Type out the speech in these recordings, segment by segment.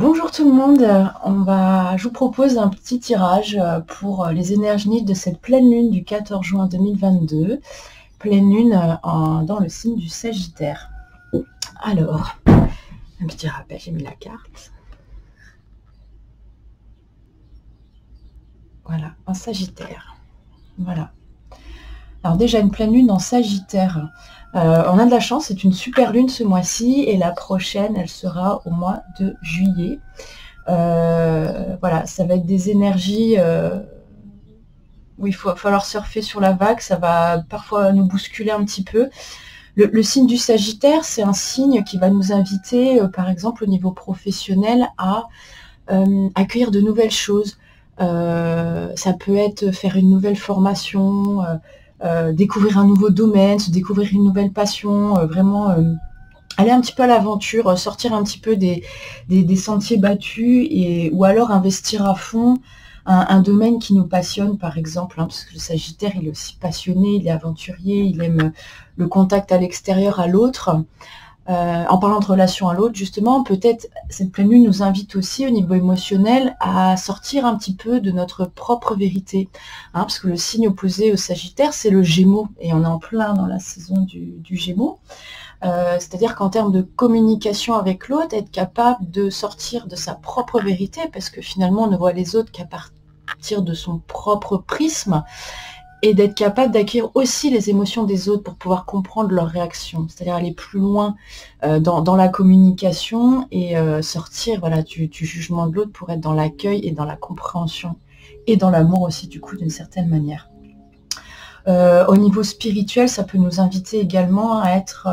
Bonjour tout le monde, je vous propose un petit tirage pour les énergies de cette pleine lune du 14 juin 2022, pleine lune dans le signe du Sagittaire. Alors, un petit rappel, j'ai mis la carte. Voilà, en Sagittaire. Voilà. Alors déjà une pleine lune en Sagittaire. On a de la chance, c'est une super lune ce mois-ci et la prochaine, elle sera au mois de juillet. Voilà, ça va être des énergies où il va falloir surfer sur la vague, ça va parfois nous bousculer un petit peu. Le signe du Sagittaire, c'est un signe qui va nous inviter, par exemple au niveau professionnel, à accueillir de nouvelles choses. Ça peut être faire une nouvelle formation, découvrir un nouveau domaine, se découvrir une nouvelle passion, vraiment aller un petit peu à l'aventure, sortir un petit peu des sentiers battus, ou alors investir à fond un domaine qui nous passionne, par exemple, parce que le Sagittaire, il est aussi passionné, il est aventurier, il aime le contact à l'extérieur, à l'autre. En parlant de relation à l'autre, justement, peut-être cette pleine lune nous invite aussi au niveau émotionnel à sortir un petit peu de notre propre vérité, parce que le signe opposé au Sagittaire, c'est le Gémeaux, et on est en plein dans la saison du Gémeaux. C'est-à-dire qu'en termes de communication avec l'autre, être capable de sortir de sa propre vérité, parce que finalement on ne voit les autres qu'à partir de son propre prisme, et d'être capable d'accueillir aussi les émotions des autres pour pouvoir comprendre leurs réactions, c'est-à-dire aller plus loin dans la communication et sortir du jugement de l'autre pour être dans l'accueil et dans la compréhension et dans l'amour aussi, du coup, d'une certaine manière. Au niveau spirituel, ça peut nous inviter également à être...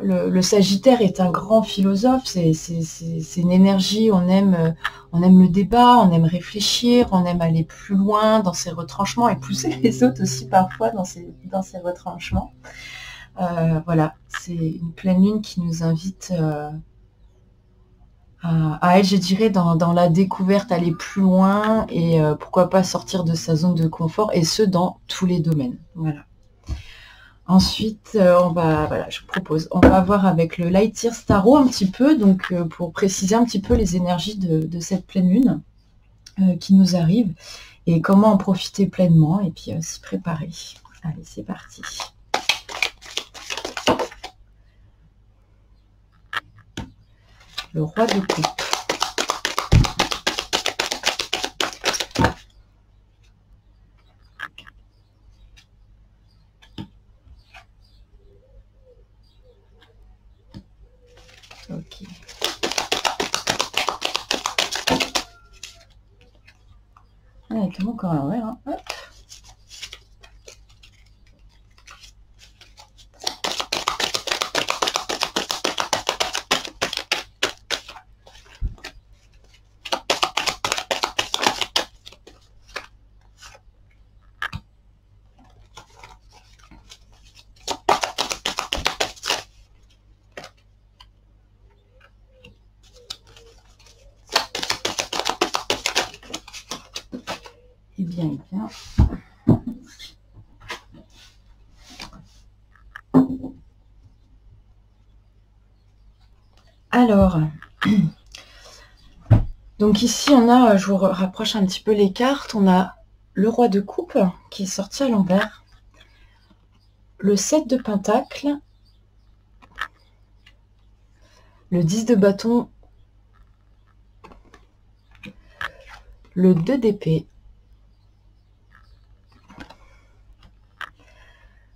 le Sagittaire est un grand philosophe, c'est une énergie, on aime le débat, on aime réfléchir, on aime aller plus loin dans ses retranchements et pousser les autres aussi parfois dans ses retranchements. Voilà, c'est une pleine lune qui nous invite à être, je dirais, dans la découverte, aller plus loin et pourquoi pas sortir de sa zone de confort, et ce, dans tous les domaines. Voilà. Ensuite, je vous propose, on va voir avec le Light Year Tarot un petit peu, donc pour préciser un petit peu les énergies de cette pleine lune qui nous arrive et comment en profiter pleinement et puis s'y préparer. Allez, c'est parti. Le roi de coupe. Ok. Ah, il est encore à l'envers. Hein. Hop. Eh bien, alors, donc ici on a, je vous rapproche un petit peu les cartes, on a le roi de coupe qui est sorti à l'envers, le 7 de pentacle, le 10 de bâton, le 2 d'épée,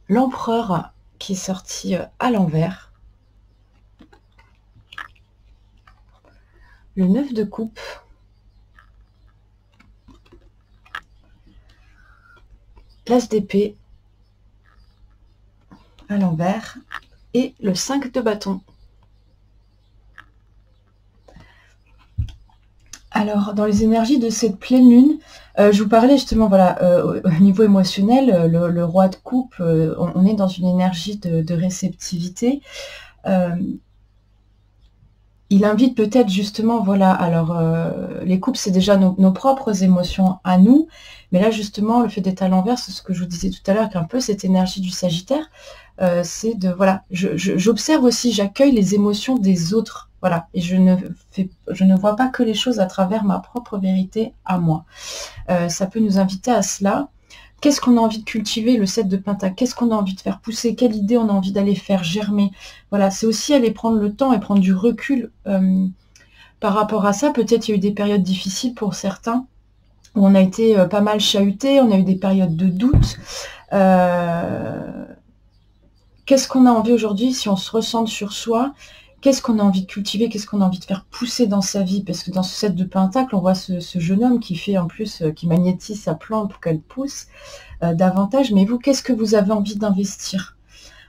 l'empereur qui est sorti à l'envers, le 9 de coupe, l'as d'épée à l'envers et le 5 de bâton. Alors, dans les énergies de cette pleine lune, je vous parlais justement, au niveau émotionnel, le roi de coupe, on est dans une énergie de réceptivité. Il invite peut-être justement, alors les coupes, c'est déjà nos propres émotions à nous, mais là justement, le fait d'être à l'envers, c'est ce que je vous disais tout à l'heure, qu'un peu cette énergie du Sagittaire, c'est de, j'observe aussi, j'accueille les émotions des autres. Voilà, et je ne vois pas que les choses à travers ma propre vérité à moi. Ça peut nous inviter à cela. Qu'est-ce qu'on a envie de cultiver, le 7 de Pentacle? Qu'est-ce qu'on a envie de faire pousser? Quelle idée on a envie d'aller faire germer? Voilà, c'est aussi aller prendre le temps et prendre du recul par rapport à ça. Peut-être il y a eu des périodes difficiles pour certains, où on a été pas mal chahuté, on a eu des périodes de doute. Qu'est-ce qu'on a envie aujourd'hui, si on se recentre sur soi? Qu'est-ce qu'on a envie de cultiver? Qu'est-ce qu'on a envie de faire pousser dans sa vie? Parce que dans ce 7 de Pentacle, on voit ce jeune homme qui fait en plus, qui magnétise sa plante pour qu'elle pousse davantage. Mais vous, qu'est-ce que vous avez envie d'investir?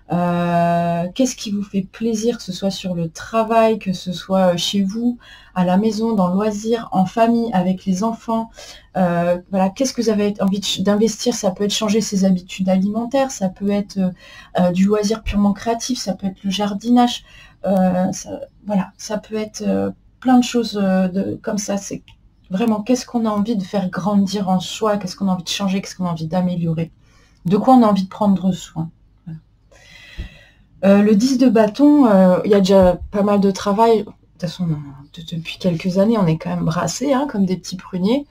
Qu'est-ce qui vous fait plaisir, que ce soit sur le travail, que ce soit chez vous, à la maison, dans le loisir, en famille, avec les enfants? Voilà, qu'est-ce que vous avez envie d'investir? Ça peut être changer ses habitudes alimentaires, ça peut être du loisir purement créatif, ça peut être le jardinage, voilà, ça peut être plein de choses comme ça. C'est vraiment qu'est-ce qu'on a envie de faire grandir en soi, qu'est-ce qu'on a envie de changer, qu'est-ce qu'on a envie d'améliorer, de quoi on a envie de prendre soin. Le 10 de bâton, il y a déjà pas mal de travail. De toute façon, depuis quelques années, on est quand même brassés, hein, comme des petits pruniers.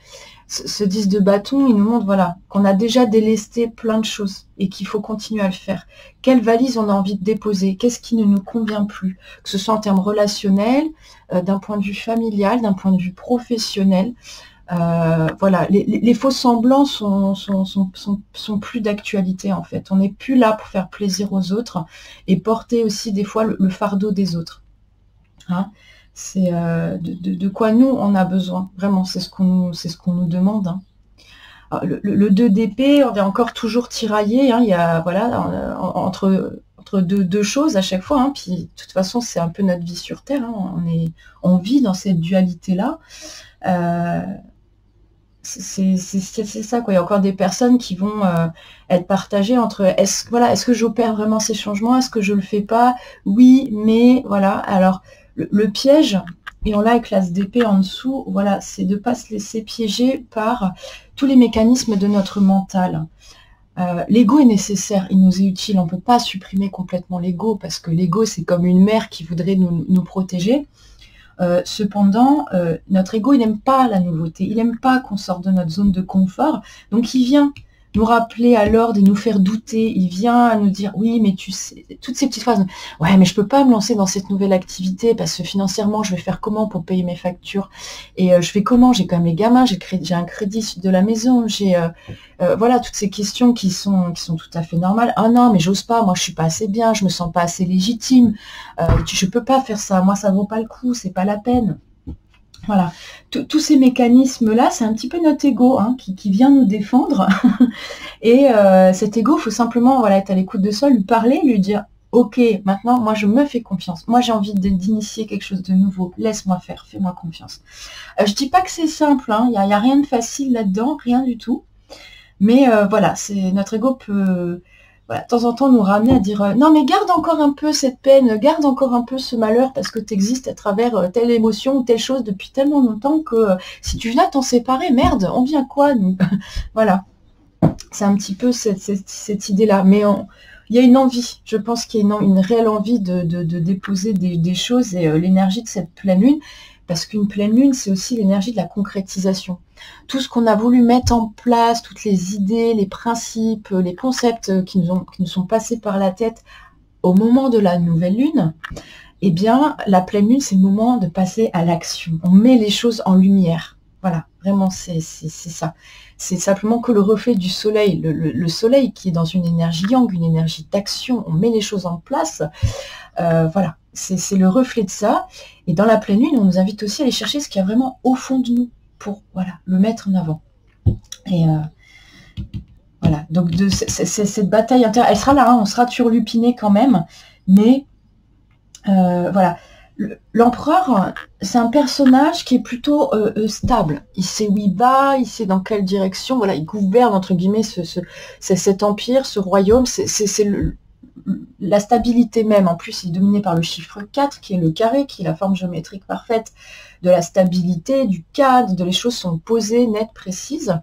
Ce 10 de bâton, il nous montre voilà, qu'on a déjà délesté plein de choses et qu'il faut continuer à le faire. Quelle valise on a envie de déposer? Qu'est-ce qui ne nous convient plus? Que ce soit en termes relationnels, d'un point de vue familial, d'un point de vue professionnel. Voilà, les faux semblants sont plus d'actualité en fait. On n'est plus là pour faire plaisir aux autres et porter aussi des fois le fardeau des autres. Hein, c'est de quoi nous on a besoin. Vraiment, c'est ce qu'on nous demande. Hein. Alors, le 2 d'épée, on est encore toujours tiraillé. Hein, il y a voilà entre deux choses à chaque fois. Hein, puis de toute façon, c'est un peu notre vie sur Terre. Hein, on vit dans cette dualité là. C'est ça, quoi. Il y a encore des personnes qui vont être partagées entre est-ce que j'opère vraiment ces changements, est-ce que je le fais pas, oui, mais voilà. Alors le piège, et on l'a avec l'as d'épée en dessous, voilà, c'est de ne pas se laisser piéger par tous les mécanismes de notre mental. L'ego est nécessaire, il nous est utile, on ne peut pas supprimer complètement l'ego, parce que l'ego c'est comme une mère qui voudrait nous protéger. Cependant, notre ego, il n'aime pas la nouveauté, il n'aime pas qu'on sorte de notre zone de confort, donc il vient nous rappeler à l'ordre et nous faire douter, il vient nous dire, oui, mais tu sais, toutes ces petites phrases, ouais, mais je peux pas me lancer dans cette nouvelle activité, parce que financièrement, je vais faire comment pour payer mes factures, et je fais comment, j'ai quand même les gamins, j'ai un crédit de la maison, j'ai, voilà, toutes ces questions qui sont tout à fait normales. Ah non, mais j'ose pas, moi je suis pas assez bien, je me sens pas assez légitime, je peux pas faire ça, moi ça vaut pas le coup, c'est pas la peine. Voilà, tous ces mécanismes-là, c'est un petit peu notre ego hein, qui vient nous défendre. Et cet ego, il faut simplement voilà, être à l'écoute de ça, lui parler, lui dire « Ok, maintenant, moi, je me fais confiance. Moi, j'ai envie d'initier quelque chose de nouveau. Laisse-moi faire, fais-moi confiance. » Je dis pas que c'est simple, hein, il n'y a rien de facile là-dedans, rien du tout. Mais voilà, notre ego peut... Voilà, de temps en temps nous ramener à dire non mais garde encore un peu cette peine, garde encore un peu ce malheur parce que tu existes à travers telle émotion ou telle chose depuis tellement longtemps que si tu viens t'en séparer, merde, on vient quoi nous? Voilà, c'est un petit peu cette idée-là. Mais il y a une envie, je pense qu'il y a une réelle envie de déposer des choses et l'énergie de cette pleine lune, parce qu'une pleine lune, c'est aussi l'énergie de la concrétisation. Tout ce qu'on a voulu mettre en place, toutes les idées, les principes, les concepts qui nous sont passés par la tête au moment de la nouvelle lune, eh bien, la pleine lune, c'est le moment de passer à l'action. On met les choses en lumière. Voilà, vraiment, c'est ça. C'est simplement que le reflet du soleil, le soleil qui est dans une énergie yang, une énergie d'action, on met les choses en place. Voilà, c'est le reflet de ça. Et dans la pleine lune, on nous invite aussi à aller chercher ce qu'il y a vraiment au fond de nous pour voilà, le mettre en avant. Et voilà, donc cette bataille intérieure, elle sera là, hein, on sera turlupiné quand même, mais voilà. L'empereur, c'est un personnage qui est plutôt stable. Il sait où il va, il sait dans quelle direction. Voilà, il gouverne entre guillemets cet empire, ce royaume. C'est la stabilité même, en plus, est dominée par le chiffre 4, qui est le carré, qui est la forme géométrique parfaite de la stabilité, du cadre, de les choses sont posées, nettes, précises.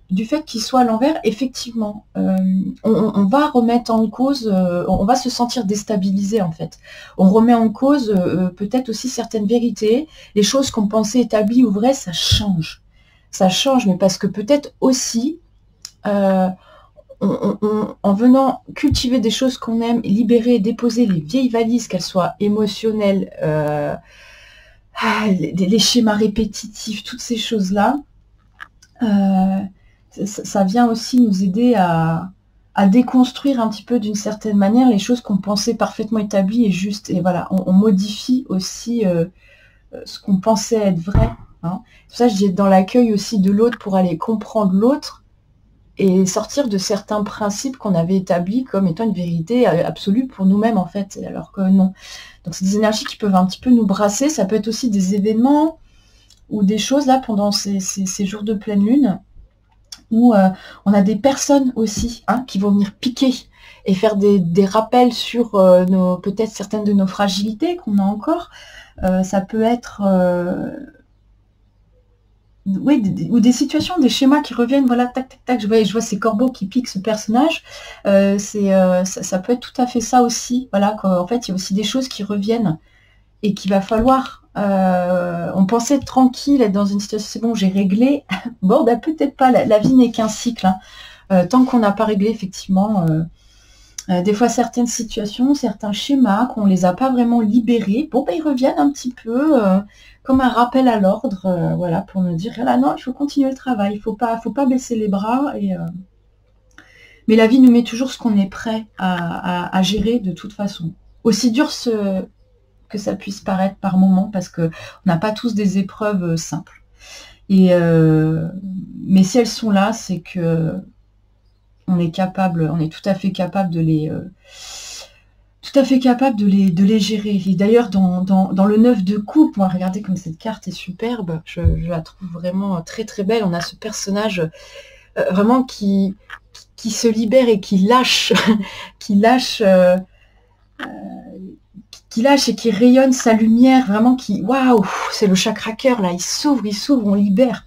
Du fait qu'il soit à l'envers, effectivement, on va remettre en cause, on va se sentir déstabilisé en fait. On remet en cause peut-être aussi certaines vérités, les choses qu'on pensait établies ou vraies, ça change. Ça change, mais parce que peut-être aussi, en venant cultiver des choses qu'on aime, libérer, déposer les vieilles valises, qu'elles soient émotionnelles, les schémas répétitifs, toutes ces choses-là, ça vient aussi nous aider à déconstruire un petit peu d'une certaine manière les choses qu'on pensait parfaitement établies et justes. Et voilà, on modifie aussi ce qu'on pensait être vrai. Hein. C'est pour ça que je dis dans l'accueil aussi de l'autre pour aller comprendre l'autre et sortir de certains principes qu'on avait établis comme étant une vérité absolue pour nous-mêmes en fait, alors que non. Donc c'est des énergies qui peuvent un petit peu nous brasser. Ça peut être aussi des événements ou des choses là pendant ces jours de pleine lune où on a des personnes aussi qui vont venir piquer et faire des rappels sur peut-être certaines de nos fragilités qu'on a encore. Ça peut être oui, ou des situations, des schémas qui reviennent, voilà, tac, tac, tac, je vois ces corbeaux qui piquent ce personnage, ça peut être tout à fait ça aussi, voilà, en fait, il y a aussi des choses qui reviennent et qu'il va falloir, on pensait être tranquille, être dans une situation, c'est bon, j'ai réglé, bon, bah, peut-être pas, la vie n'est qu'un cycle, tant qu'on n'a pas réglé, effectivement, des fois certaines situations, certains schémas, qu'on les a pas vraiment libérés, bon, bah, ils reviennent un petit peu, comme un rappel à l'ordre, voilà, pour nous dire, là, non, il faut continuer le travail, il faut pas baisser les bras, mais la vie nous met toujours ce qu'on est prêt à gérer de toute façon. Aussi dur que ça puisse paraître par moment, parce qu'on n'a pas tous des épreuves simples. Mais si elles sont là, c'est que on est tout à fait capable de les gérer. Et d'ailleurs, dans le 9 de coupe, moi, regardez comme cette carte est superbe, je la trouve vraiment très très belle. On a ce personnage vraiment qui se libère et qui lâche, qui lâche et qui rayonne sa lumière, vraiment waouh, c'est le chakra cœur là, il s'ouvre, on libère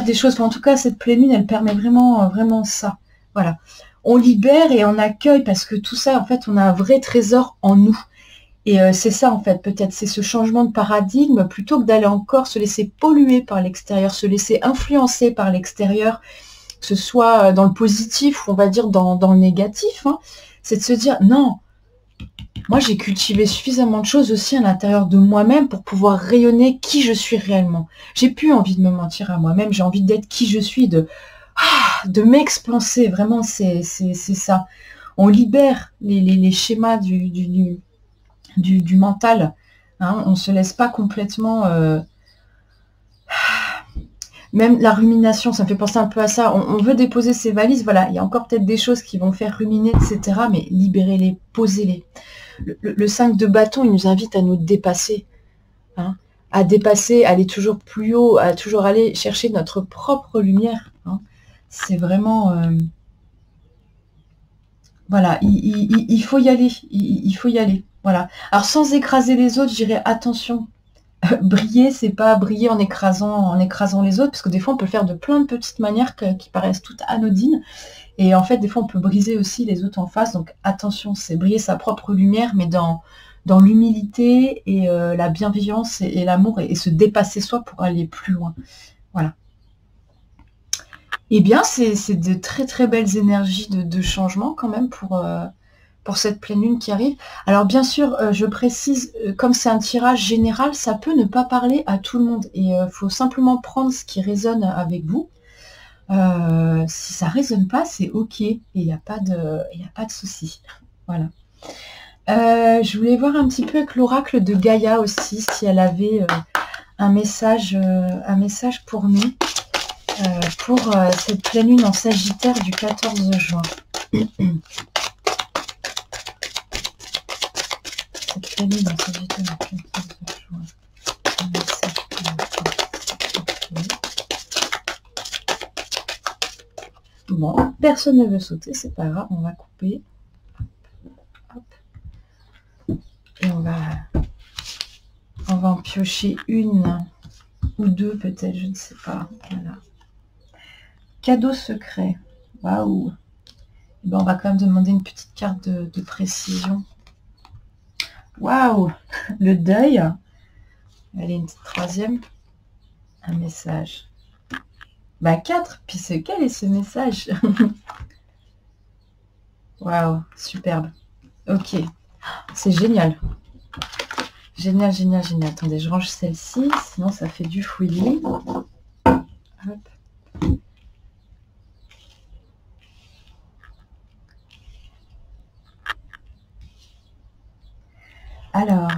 des choses. Enfin, en tout cas, cette pleine lune, elle permet vraiment ça. Voilà. On libère et on accueille parce que tout ça, en fait, on a un vrai trésor en nous. Et c'est ça, en fait, peut-être, c'est ce changement de paradigme, plutôt que d'aller encore se laisser polluer par l'extérieur, se laisser influencer par l'extérieur, que ce soit dans le positif ou on va dire dans le négatif, hein, c'est de se dire, non, moi j'ai cultivé suffisamment de choses aussi à l'intérieur de moi-même pour pouvoir rayonner qui je suis réellement. J'ai plus envie de me mentir à moi-même, j'ai envie d'être qui je suis, de m'expanser, vraiment c'est ça. On libère les schémas du mental, hein, on ne se laisse pas complètement... Même la rumination, ça me fait penser un peu à ça. On veut déposer ses valises, voilà, il y a encore peut-être des choses qui vont faire ruminer, etc. Mais libérez-les, posez-les. Le 5 de bâton, il nous invite à nous dépasser, hein, à dépasser, à aller toujours plus haut, à toujours aller chercher notre propre lumière. Hein. C'est vraiment... voilà, il faut y aller, il faut y aller. Voilà. Alors sans écraser les autres, je dirais attention. Briller, c'est pas briller en écrasant les autres, parce que des fois on peut le faire de plein de petites manières qui paraissent toutes anodines, et en fait des fois on peut briser aussi les autres en face, donc attention, c'est briller sa propre lumière, mais dans l'humilité et la bienveillance et l'amour, et se dépasser soi pour aller plus loin. Voilà. Eh bien, c'est de très très belles énergies de changement quand même pour cette pleine lune qui arrive. Alors bien sûr, je précise, comme c'est un tirage général, ça peut ne pas parler à tout le monde. Et il faut simplement prendre ce qui résonne avec vous. Si ça ne résonne pas, c'est OK. Et il n'y a pas de souci. Voilà. Je voulais voir un petit peu avec l'oracle de Gaïa aussi, si elle avait un message pour nous, pour cette pleine lune en Sagittaire du 14 juin. Bon, personne ne veut sauter, c'est pas grave, on va couper. Et on va en piocher une ou deux peut-être, je ne sais pas. Voilà. Cadeau secret. Waouh. Ben, on va quand même demander une petite carte de précision. Waouh. Le deuil. Allez, une petite troisième. Un message. Bah 4. Puis quel est ce message? Waouh. Superbe. Ok. C'est génial. Génial, génial, génial. Attendez, je range celle-ci, sinon ça fait du fouillis. Hop. Alors,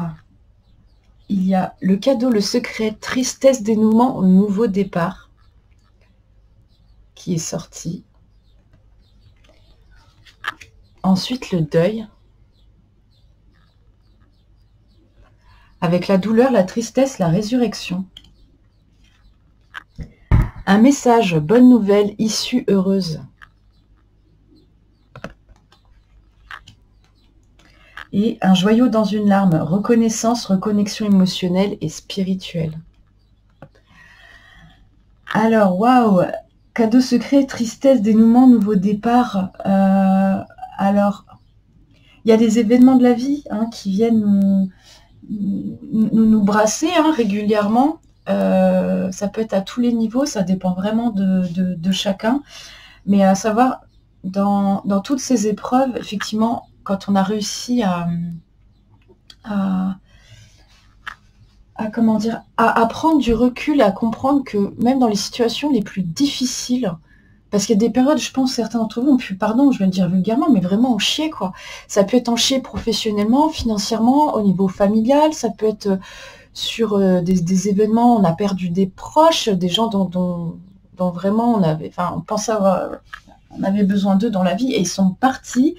il y a le cadeau, le secret, tristesse, dénouement, nouveau départ, qui est sorti. Ensuite, le deuil. Avec la douleur, la tristesse, la résurrection. Un message, bonne nouvelle, issue heureuse. Et un joyau dans une larme, reconnaissance, reconnexion émotionnelle et spirituelle. Alors, waouh, cadeau secret, tristesse, dénouement, nouveau départ. Alors, il y a des événements de la vie qui viennent nous brasser régulièrement. Ça peut être à tous les niveaux, ça dépend vraiment de chacun. Mais à savoir, dans toutes ces épreuves, effectivement, quand on a réussi à prendre du recul, à comprendre que même dans les situations les plus difficiles, parce qu'il y a des périodes, je pense, certains d'entre vous ont pu, pardon, je vais le dire vulgairement, mais vraiment en chier, quoi. Ça peut être en chier professionnellement, financièrement, au niveau familial, ça peut être sur des événements, on a perdu des proches, des gens dont vraiment on pensait on avait besoin d'eux dans la vie, et ils sont partis.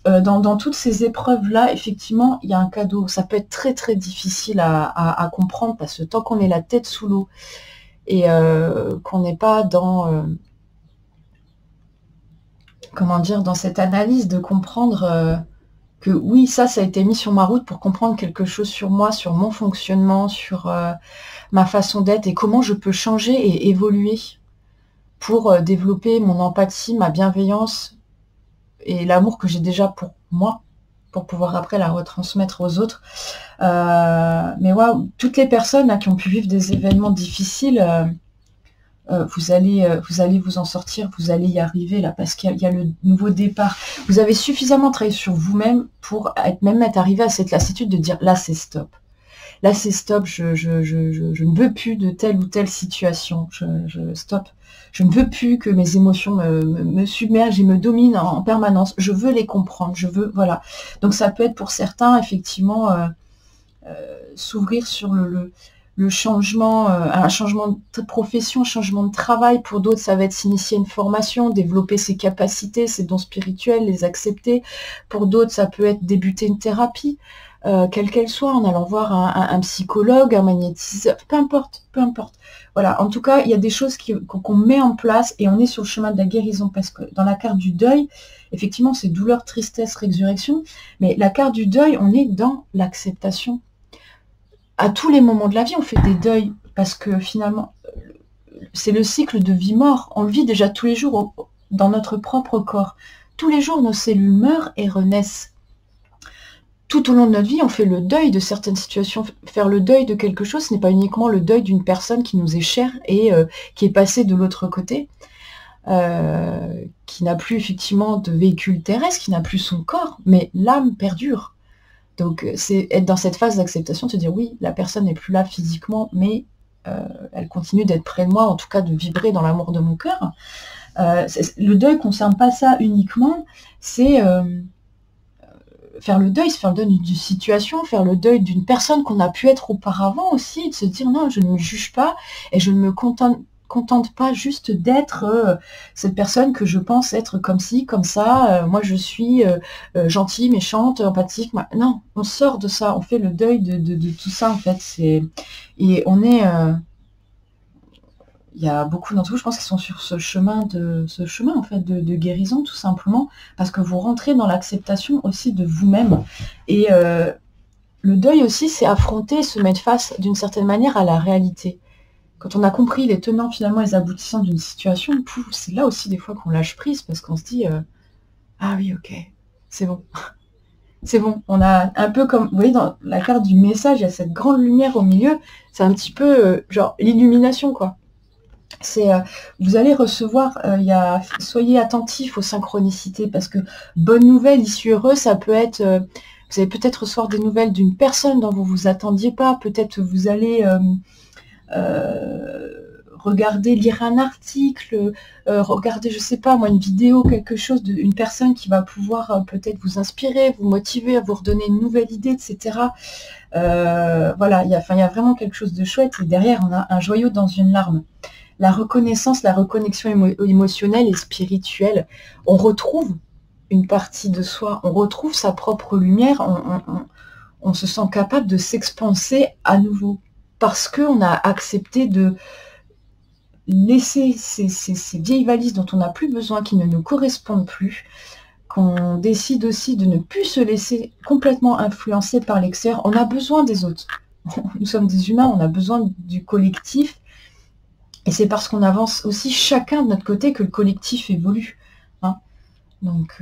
Dans toutes ces épreuves-là, effectivement, il y a un cadeau. Ça peut être très très difficile à comprendre, parce que tant qu'on est la tête sous l'eau et qu'on n'est pas dans dans cette analyse de comprendre que oui, ça a été mis sur ma route pour comprendre quelque chose sur moi, sur mon fonctionnement, sur ma façon d'être et comment je peux changer et évoluer pour développer mon empathie, ma bienveillance et l'amour que j'ai déjà pour moi, pour pouvoir après la retransmettre aux autres. Mais waouh, toutes les personnes qui ont pu vivre des événements difficiles, vous allez vous en sortir, vous allez y arriver là, parce qu'il y a le nouveau départ. Vous avez suffisamment travaillé sur vous-même pour être arrivé à cette lassitude de dire là c'est stop. Là c'est stop, je ne veux plus de telle ou telle situation. Stop. Je ne veux plus que mes émotions me submergent et me dominent en permanence. Je veux les comprendre. Voilà. Donc ça peut être pour certains, effectivement, s'ouvrir sur le changement, un changement de profession, un changement de travail. Pour d'autres, ça va être s'initier une formation, développer ses capacités, ses dons spirituels, les accepter. Pour d'autres, ça peut être débuter une thérapie, quelle qu'elle soit, en allant voir un psychologue, un magnétiseur, peu importe. Voilà, en tout cas, il y a des choses qu'on met en place et on est sur le chemin de la guérison, parce que dans la carte du deuil, effectivement, c'est douleur, tristesse, résurrection, mais la carte du deuil, on est dans l'acceptation. À tous les moments de la vie, on fait des deuils, parce que finalement, c'est le cycle de vie-mort. On le vit déjà tous les jours dans notre propre corps. Tous les jours, nos cellules meurent et renaissent. Tout au long de notre vie, on fait le deuil de certaines situations. Faire le deuil de quelque chose, ce n'est pas uniquement le deuil d'une personne qui nous est chère et qui est passée de l'autre côté, qui n'a plus effectivement de véhicule terrestre, qui n'a plus son corps, mais l'âme perdure. Donc c'est être dans cette phase d'acceptation, se dire oui, la personne n'est plus là physiquement, mais elle continue d'être près de moi, en tout cas de vibrer dans l'amour de mon cœur. Le deuil ne concerne pas ça uniquement, c'est faire le deuil d'une situation, faire le deuil d'une personne qu'on a pu être auparavant aussi, de se dire non, je ne me juge pas et je ne me contente pas juste d'être cette personne que je pense être comme ci, comme ça, moi je suis gentille, méchante, empathique. Non, on sort de ça, on fait le deuil de tout ça en fait. Et on est... il y a beaucoup d'entre vous, je pense, qui sont sur ce chemin en fait de guérison, tout simplement, parce que vous rentrez dans l'acceptation aussi de vous-même. Et le deuil aussi, c'est affronter, se mettre face d'une certaine manière à la réalité. Quand on a compris les tenants finalement et les aboutissants d'une situation, c'est là aussi des fois qu'on lâche prise, parce qu'on se dit ah oui, ok, c'est bon. C'est bon, on a un peu comme, vous voyez, dans la carte du message, il y a cette grande lumière au milieu, c'est un petit peu genre l'illumination, quoi. C'est, vous allez recevoir, soyez attentifs aux synchronicités, parce que bonne nouvelle, issue heureuse, ça peut être, vous allez peut-être recevoir des nouvelles d'une personne dont vous vous attendiez pas, peut-être vous allez regarder, lire un article, regarder, je sais pas moi, une vidéo, quelque chose d'une personne qui va pouvoir peut-être vous inspirer, vous motiver, vous redonner une nouvelle idée, etc. Voilà, il y a vraiment quelque chose de chouette, et derrière on a un joyau dans une larme. La reconnaissance, la reconnexion émotionnelle et spirituelle, on retrouve une partie de soi, on retrouve sa propre lumière, on se sent capable de s'expanser à nouveau, parce qu'on a accepté de laisser ces vieilles valises dont on n'a plus besoin, qui ne nous correspondent plus, qu'on décide aussi de ne plus se laisser complètement influencer par l'extérieur. On a besoin des autres. Nous sommes des humains, on a besoin du collectif. Et c'est parce qu'on avance aussi chacun de notre côté que le collectif évolue. Hein. Donc,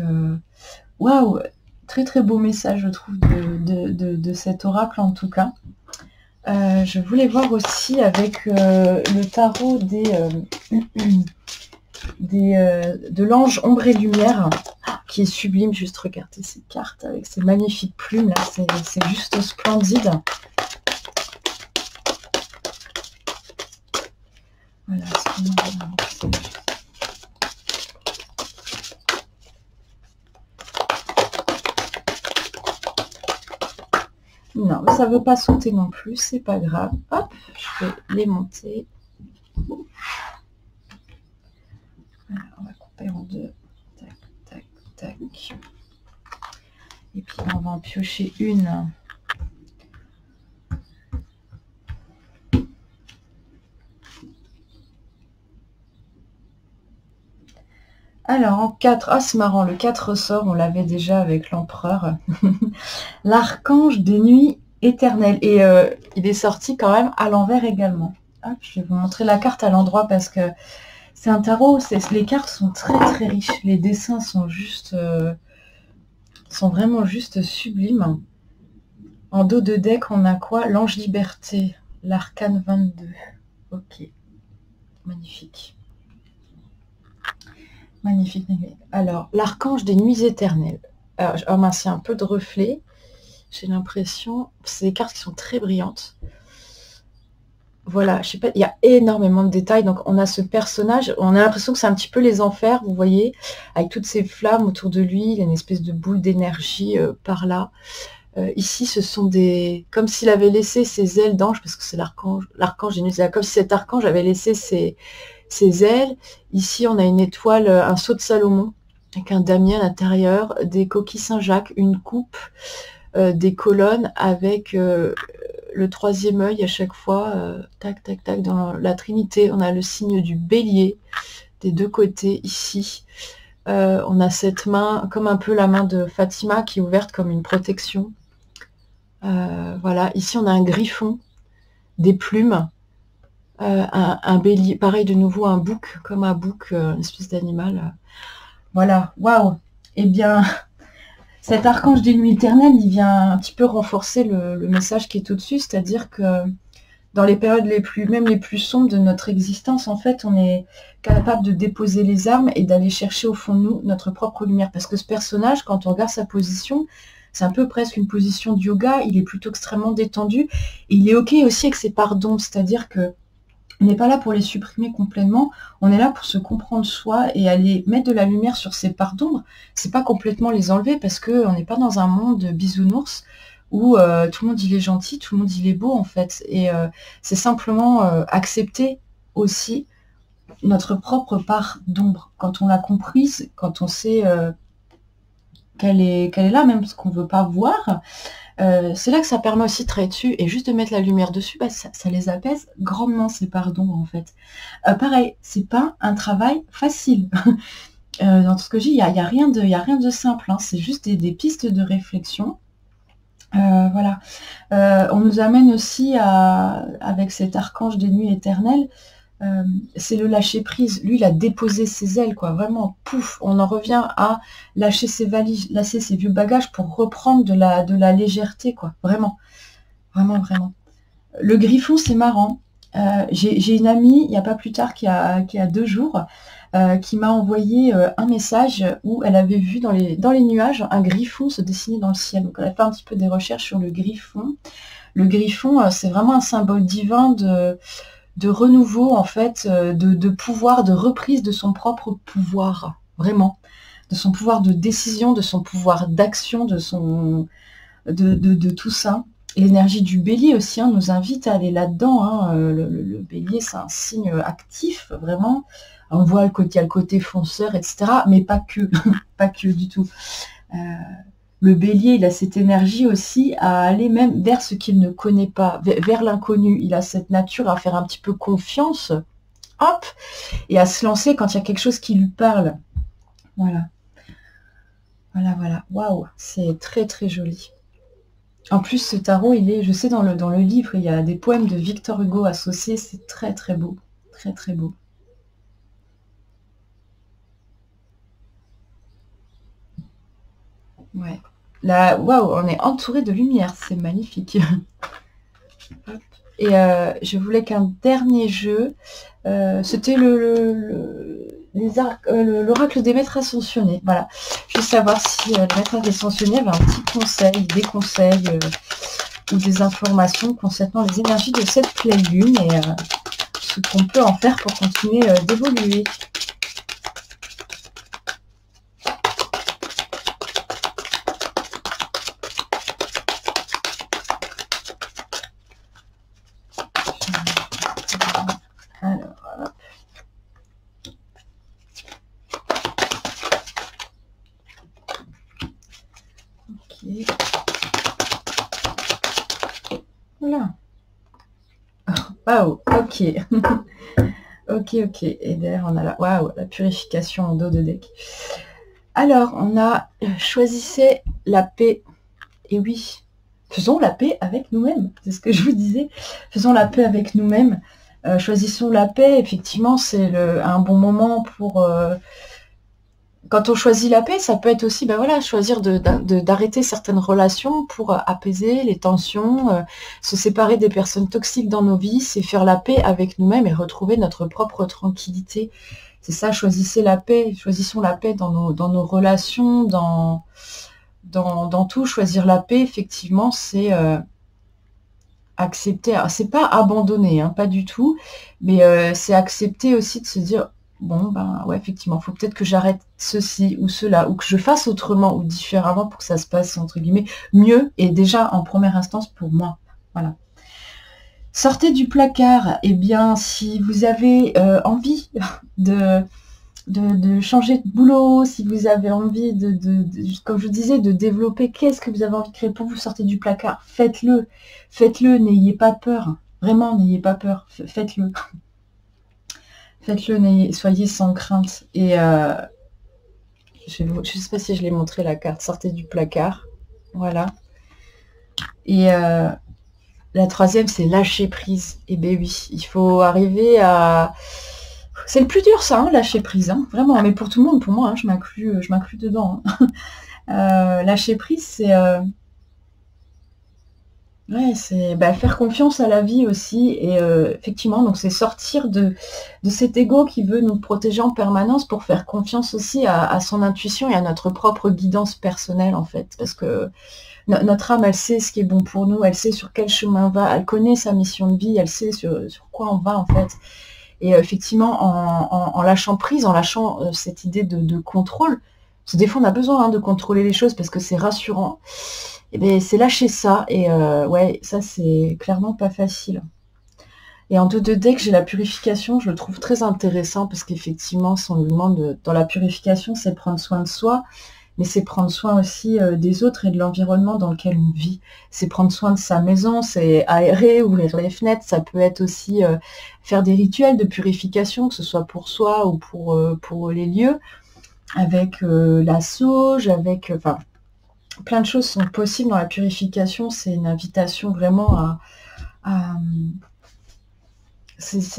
waouh, très très beau message, je trouve, de cet oracle en tout cas. Je voulais voir aussi avec le tarot de l'ange ombre et lumière, qui est sublime. Juste regardez ces cartes avec ces magnifiques plumes là, c'est juste splendide. Voilà, non, ça ne veut pas sauter non plus, c'est pas grave. Hop, je vais les monter. Voilà, on va couper en deux. Tac, tac, tac. Et puis on va en piocher une. Alors, en 4, ah c'est marrant, le 4 ressort, on l'avait déjà avec l'empereur. L'archange des nuits éternelles. Et il est sorti quand même à l'envers également. Hop, je vais vous montrer la carte à l'endroit parce que c'est un tarot, les cartes sont très très riches. Les dessins sont juste, sont vraiment juste sublimes. En dos de deck, on a quoi? L'ange liberté, l'arcane 22. Ok, magnifique. Magnifique. Alors, l'archange des nuits éternelles. Alors, oh mince, il y a un peu de reflet. J'ai l'impression... C'est des cartes qui sont très brillantes. Voilà, je sais pas, il y a énormément de détails. Donc, on a ce personnage. On a l'impression que c'est un petit peu les enfers, vous voyez, avec toutes ces flammes autour de lui. Il y a une espèce de boule d'énergie par là. Ici, ce sont des... Comme s'il avait laissé ses ailes d'ange, parce que c'est l'archange des nuits. Comme si cet archange avait laissé ses ailes. Ici, on a une étoile, un sceau de Salomon, avec un damier à l'intérieur, des coquilles Saint-Jacques, une coupe, des colonnes avec le troisième œil à chaque fois, tac, tac, tac, dans la Trinité. On a le signe du bélier des deux côtés ici. On a cette main, comme un peu la main de Fatima, qui est ouverte comme une protection. Voilà, ici on a un griffon, des plumes, un bélier, pareil de nouveau, un bouc, comme un bouc, une espèce d'animal. Voilà, waouh. Eh bien, cet archange des nuits éternelles, il vient un petit peu renforcer le message qui est au-dessus, c'est-à-dire que dans les périodes même les plus sombres de notre existence, en fait, on est capable de déposer les armes et d'aller chercher au fond de nous notre propre lumière. Parce que ce personnage, quand on regarde sa position, c'est un peu presque une position de yoga, il est plutôt extrêmement détendu. Et il est OK aussi avec ses parts d'ombre, c'est-à-dire que on n'est pas là pour les supprimer complètement, on est là pour se comprendre soi et aller mettre de la lumière sur ses parts d'ombre. C'est pas complètement les enlever parce qu'on n'est pas dans un monde bisounours où tout le monde il est gentil, tout le monde il est beau en fait. Et c'est simplement accepter aussi notre propre part d'ombre. Quand on l'a comprise, quand on sait qu'elle est là, même ce qu'on ne veut pas voir, C'est là que ça permet aussi de travailler dessus et juste de mettre la lumière dessus, bah, ça les apaise grandement ces pardons en fait. Pareil, c'est pas un travail facile. Dans tout ce que je dis, il y a rien de simple, hein, c'est juste des pistes de réflexion. Voilà. On nous amène aussi avec cet archange des nuits éternelles, c'est le lâcher prise. Lui, il a déposé ses ailes, quoi. Vraiment, pouf, on en revient à lâcher ses valises, lâcher ses vieux bagages pour reprendre de la légèreté, quoi. Vraiment, vraiment, vraiment. Le griffon, c'est marrant. J'ai une amie, il n'y a pas plus tard qu'il y a 2 jours, qui m'a envoyé un message où elle avait vu dans les nuages un griffon se dessiner dans le ciel. Donc elle a fait un petit peu des recherches sur le griffon. Le griffon, c'est vraiment un symbole divin de renouveau, en fait, de pouvoir, de reprise de son propre pouvoir, vraiment. De son pouvoir de décision, de son pouvoir d'action, de tout ça. L'énergie du bélier aussi nous invite à aller là-dedans. Hein. Le bélier, c'est un signe actif, vraiment. On voit il y a le côté fonceur, etc. Mais pas que, pas que du tout. Le bélier, il a cette énergie aussi à aller même vers ce qu'il ne connaît pas, vers l'inconnu. Il a cette nature à faire un petit peu confiance, hop, et à se lancer quand il y a quelque chose qui lui parle. Voilà. Voilà, voilà. Waouh, c'est très, très joli. En plus, ce tarot, je sais, dans le livre, il y a des poèmes de Victor Hugo associés. C'est très, très beau. Très, très beau. Ouais. Là, waouh, on est entouré de lumière. C'est magnifique. Et je voulais qu'un dernier jeu. C'était l'oracle des maîtres ascensionnés. Voilà. Je veux savoir si les maîtres ascensionnés avaient un petit conseil, des conseils ou des informations concernant les énergies de cette pleine lune et ce qu'on peut en faire pour continuer d'évoluer. Voilà. Waouh, ok. Ok, ok. Et d'ailleurs, on a la purification en dos de deck. Alors, on a choisissez la paix. Et oui, faisons la paix avec nous-mêmes. C'est ce que je vous disais. Faisons la paix avec nous-mêmes. Choisissons la paix. Effectivement, c'est un bon moment pour... quand on choisit la paix, ça peut être aussi choisir d'arrêter certaines relations pour apaiser les tensions, se séparer des personnes toxiques dans nos vies, c'est faire la paix avec nous-mêmes et retrouver notre propre tranquillité. C'est ça, choisissez la paix, choisissons la paix dans nos relations, dans tout. Choisir la paix, effectivement, c'est accepter, c'est pas abandonner, hein, pas du tout, mais c'est accepter aussi de se dire, bon, ben ouais, effectivement, il faut peut-être que j'arrête ceci ou cela, ou que je fasse autrement ou différemment pour que ça se passe, entre guillemets, mieux, et déjà en première instance pour moi. Voilà. Sortez du placard. Eh bien, si vous avez envie de changer de boulot, si vous avez envie comme je vous disais, de développer, qu'est-ce que vous avez envie de créer pour vous, sortez du placard, faites-le, faites-le, n'ayez pas peur, vraiment, n'ayez pas peur, faites-le. Faites-le, soyez sans crainte. Et je ne sais pas si je l'ai montré la carte. Sortez du placard. Voilà. Et la troisième, c'est lâcher prise. Et bien oui, il faut arriver à... C'est le plus dur, ça, hein, lâcher prise. Hein, vraiment, mais pour tout le monde, pour moi, hein, je m'inclus dedans. Hein. Lâcher prise, c'est... Ouais, c'est faire confiance à la vie aussi. Et effectivement, donc c'est sortir de cet ego qui veut nous protéger en permanence pour faire confiance aussi à son intuition et à notre propre guidance personnelle, en fait. Parce que notre âme, elle sait ce qui est bon pour nous, elle sait sur quel chemin va, elle connaît sa mission de vie, elle sait sur quoi on va, en fait. Et effectivement, en lâchant prise, en lâchant cette idée de contrôle, parce que des fois on a besoin de contrôler les choses parce que c'est rassurant, et bien c'est lâcher ça, et ouais, ça c'est clairement pas facile. Et en 2 decks, j'ai la purification, je le trouve très intéressant parce qu'effectivement, si on nous demande dans la purification, c'est prendre soin de soi, mais c'est prendre soin aussi des autres et de l'environnement dans lequel on vit. C'est prendre soin de sa maison, c'est aérer, ouvrir les fenêtres, ça peut être aussi faire des rituels de purification, que ce soit pour soi ou pour les lieux, avec la sauge, avec... Enfin, plein de choses sont possibles dans la purification, c'est une invitation vraiment à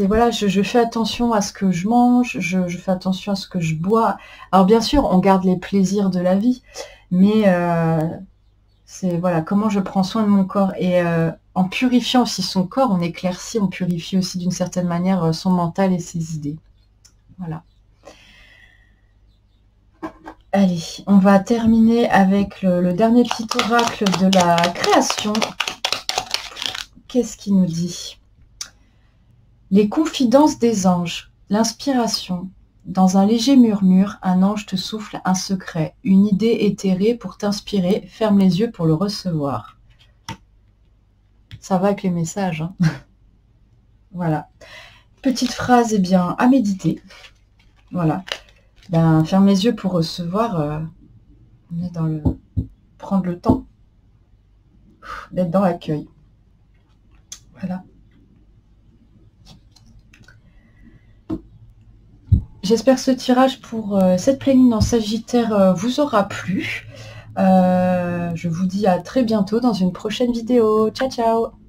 voilà, je fais attention à ce que je mange, je fais attention à ce que je bois. Alors bien sûr, on garde les plaisirs de la vie, mais c'est voilà comment je prends soin de mon corps. Et en purifiant aussi son corps, on éclaircit, on purifie aussi d'une certaine manière son mental et ses idées. Voilà. Allez, on va terminer avec le dernier petit oracle de la création. Qu'est-ce qu'il nous dit ? Les confidences des anges, l'inspiration. Dans un léger murmure, un ange te souffle un secret, une idée éthérée pour t'inspirer, ferme les yeux pour le recevoir. Ça va avec les messages. Hein. Voilà. Petite phrase, eh bien, à méditer. Voilà. Ben, ferme les yeux pour recevoir. On est dans le... Prendre le temps d'être dans l'accueil. Voilà. J'espère que ce tirage pour cette pleine lune en Sagittaire vous aura plu. Je vous dis à très bientôt dans une prochaine vidéo. Ciao, ciao!